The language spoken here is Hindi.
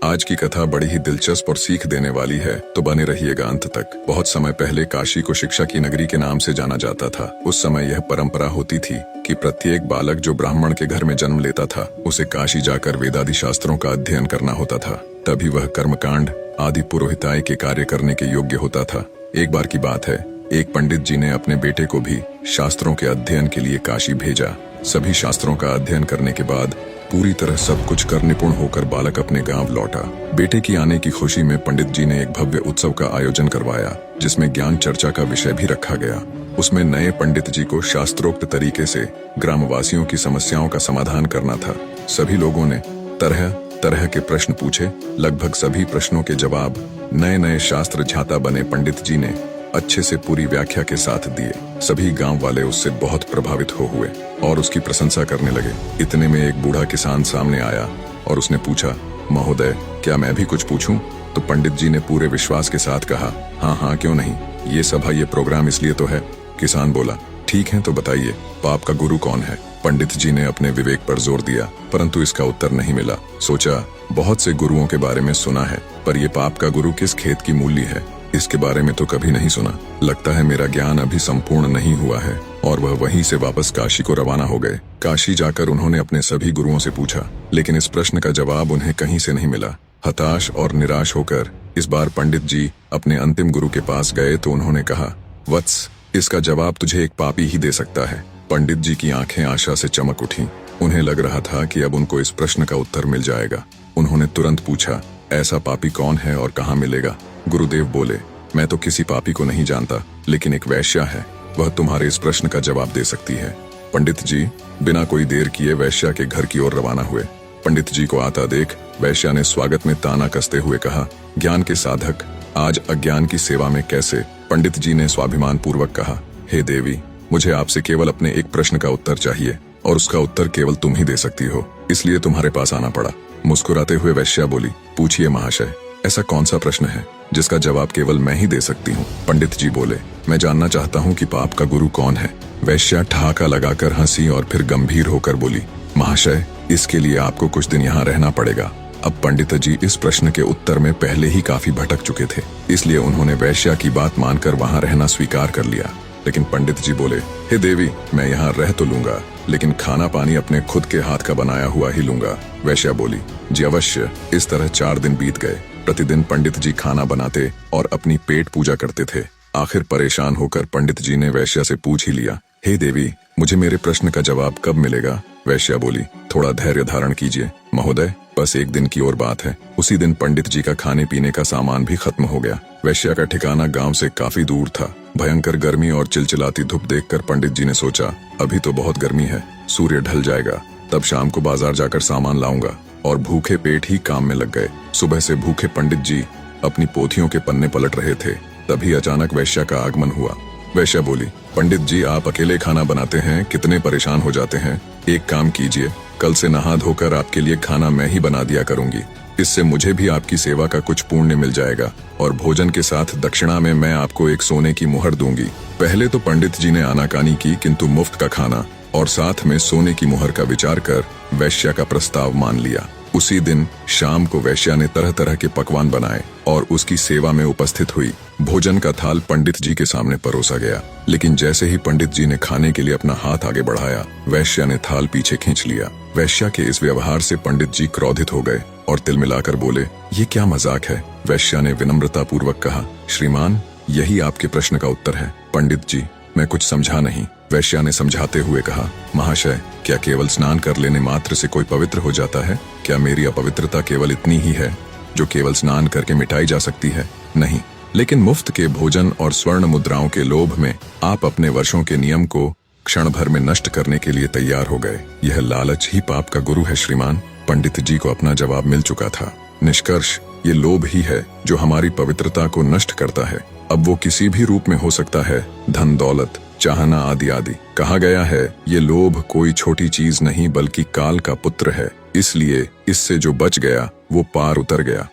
आज की कथा बड़ी ही दिलचस्प और सीख देने वाली है, तो बने रहिएगा अंत तक। बहुत समय पहले काशी को शिक्षा की नगरी के नाम से जाना जाता था। उस समय यह परंपरा होती थी कि प्रत्येक बालक जो ब्राह्मण के घर में जन्म लेता था, उसे काशी जाकर वेदादि शास्त्रों का अध्ययन करना होता था। तभी वह कर्मकांड आदि पुरोहिताई के कार्य करने के योग्य होता था। एक बार की बात है, एक पंडित जी ने अपने बेटे को भी शास्त्रों के अध्ययन के लिए काशी भेजा। सभी शास्त्रों का अध्ययन करने के बाद पूरी तरह सब कुछ कर निपुण होकर बालक अपने गांव लौटा। बेटे की आने की खुशी में पंडित जी ने एक भव्य उत्सव का आयोजन करवाया, जिसमें ज्ञान चर्चा का विषय भी रखा गया। उसमें नए पंडित जी को शास्त्रोक्त तरीके से ग्रामवासियों की समस्याओं का समाधान करना था। सभी लोगों ने तरह तरह के प्रश्न पूछे। लगभग सभी प्रश्नों के जवाब नए नए शास्त्र झाता बने पंडित जी ने अच्छे से पूरी व्याख्या के साथ दिए। सभी गांव वाले उससे बहुत प्रभावित हुए और उसकी प्रशंसा करने लगे। इतने में एक बूढ़ा किसान सामने आया और उसने पूछा, महोदय, क्या मैं भी कुछ पूछूं? तो पंडित जी ने पूरे विश्वास के साथ कहा, हाँ हाँ, क्यों नहीं, ये सभा ये प्रोग्राम इसलिए तो है। किसान बोला, ठीक है, तो बताइए, पाप का गुरु कौन है? पंडित जी ने अपने विवेक पर जोर दिया, परंतु इसका उत्तर नहीं मिला। सोचा, बहुत से गुरुओं के बारे में सुना है, पर ये पाप का गुरु किस खेत की मूली है, इसके बारे में तो कभी नहीं सुना। लगता है मेरा ज्ञान अभी संपूर्ण नहीं हुआ है। और वह वहीं से वापस काशी को रवाना हो गए। काशी जाकर उन्होंने अपने सभी गुरुओं से पूछा, लेकिन इस प्रश्न का जवाब उन्हें कहीं से नहीं मिला। हताश और निराश होकर इस बार पंडित जी अपने अंतिम गुरु के पास गए तो उन्होंने कहा, वत्स, इसका जवाब तुझे एक पापी ही दे सकता है। पंडित जी की आंखें आशा से चमक उठी। उन्हें लग रहा था कि अब उनको इस प्रश्न का उत्तर मिल जाएगा। उन्होंने तुरंत पूछा, ऐसा पापी कौन है और कहाँ मिलेगा? गुरुदेव बोले, मैं तो किसी पापी को नहीं जानता, लेकिन एक वैश्या है, वह तुम्हारे इस प्रश्न का जवाब दे सकती है। पंडित जी बिना कोई देर किए वैश्या के घर की ओर रवाना हुए। पंडित जी को आता देख वैश्या ने स्वागत में ताना कसते हुए कहा, ज्ञान के साधक, आज अज्ञान की सेवा में कैसे? पंडित जी ने स्वाभिमान पूर्वक कहा, हे देवी, मुझे आपसे केवल अपने एक प्रश्न का उत्तर चाहिए और उसका उत्तर केवल तुम ही दे सकती हो, इसलिए तुम्हारे पास आना पड़ा। मुस्कुराते हुए वैश्या बोली, पूछिए महाशय, ऐसा कौन सा प्रश्न है जिसका जवाब केवल मैं ही दे सकती हूँ? पंडित जी बोले, मैं जानना चाहता हूँ कि पाप का गुरु कौन है। वैश्या ठहाका लगाकर हंसी और फिर गंभीर होकर बोली, महाशय, इसके लिए आपको कुछ दिन यहाँ रहना पड़ेगा। अब पंडित जी इस प्रश्न के उत्तर में पहले ही काफी भटक चुके थे, इसलिए उन्होंने वैश्या की बात मानकर वहाँ रहना स्वीकार कर लिया। लेकिन पंडित जी बोले, हे देवी, मैं यहाँ रह तो लूंगा, लेकिन खाना पानी अपने खुद के हाथ का बनाया हुआ ही लूंगा। वैश्या बोली, जी अवश्य। इस तरह 4 दिन बीत गए। प्रतिदिन पंडित जी खाना बनाते और अपनी पेट पूजा करते थे। आखिर परेशान होकर पंडित जी ने वैश्या से पूछ ही लिया, हे देवी, मुझे मेरे प्रश्न का जवाब कब मिलेगा? वैश्या बोली, थोड़ा धैर्य धारण कीजिए महोदय, बस 1 दिन की और बात है। उसी दिन पंडित जी का खाने पीने का सामान भी खत्म हो गया। वैश्या का ठिकाना गांव से काफी दूर था। भयंकर गर्मी और चिलचिलाती धूप देखकर पंडित जी ने सोचा, अभी तो बहुत गर्मी है, सूर्य ढल जाएगा, तब शाम को बाजार जाकर सामान लाऊंगा। और भूखे पेट ही काम में लग गए। सुबह से भूखे पंडित जी अपनी पोथियों के पन्ने पलट रहे थे। तभी अचानक वैश्या का आगमन हुआ। वैश्या बोली, पंडित जी, आप अकेले खाना बनाते हैं, कितने परेशान हो जाते हैं। एक काम कीजिए, कल से नहा धोकर आपके लिए खाना मैं ही बना दिया करूंगी। इससे मुझे भी आपकी सेवा का कुछ पुण्य मिल जाएगा और भोजन के साथ दक्षिणा में मैं आपको एक सोने की मुहर दूंगी। पहले तो पंडित जी ने आनाकानी की, किंतु मुफ्त का खाना और साथ में सोने की मुहर का विचार कर वैश्या का प्रस्ताव मान लिया। उसी दिन शाम को वैश्या ने तरह तरह के पकवान बनाए और उसकी सेवा में उपस्थित हुई। भोजन का थाल पंडित जी के सामने परोसा गया, लेकिन जैसे ही पंडित जी ने खाने के लिए अपना हाथ आगे बढ़ाया, वैश्या ने थाल पीछे खींच लिया। वैश्या के इस व्यवहार से पंडित जी क्रोधित हो गए और तिलमिलाकर बोले, ये क्या मजाक है? वैश्या ने विनम्रता पूर्वक कहा, श्रीमान, यही आपके प्रश्न का उत्तर है। पंडित जी, मैं कुछ समझा नहीं। वैश्या ने समझाते हुए कहा, महाशय, क्या केवल स्नान कर लेने मात्र से कोई पवित्र हो जाता है? क्या मेरी अपवित्रता केवल इतनी ही है जो केवल स्नान करके मिटाई जा सकती है? नहीं, लेकिन मुफ्त के भोजन और स्वर्ण मुद्राओं के लोभ में आप अपने वर्षों के नियम को क्षण भर में नष्ट करने के लिए तैयार हो गए। यह लालच ही पाप का गुरु है श्रीमान। पंडित जी को अपना जवाब मिल चुका था। निष्कर्ष, ये लोभ ही है जो हमारी पवित्रता को नष्ट करता है। अब वो किसी भी रूप में हो सकता है, धन दौलत, चाहना आदि आदि। कहा गया है, ये लोभ कोई छोटी चीज नहीं बल्कि काल का पुत्र है, इसलिए इससे जो बच गया वो पार उतर गया।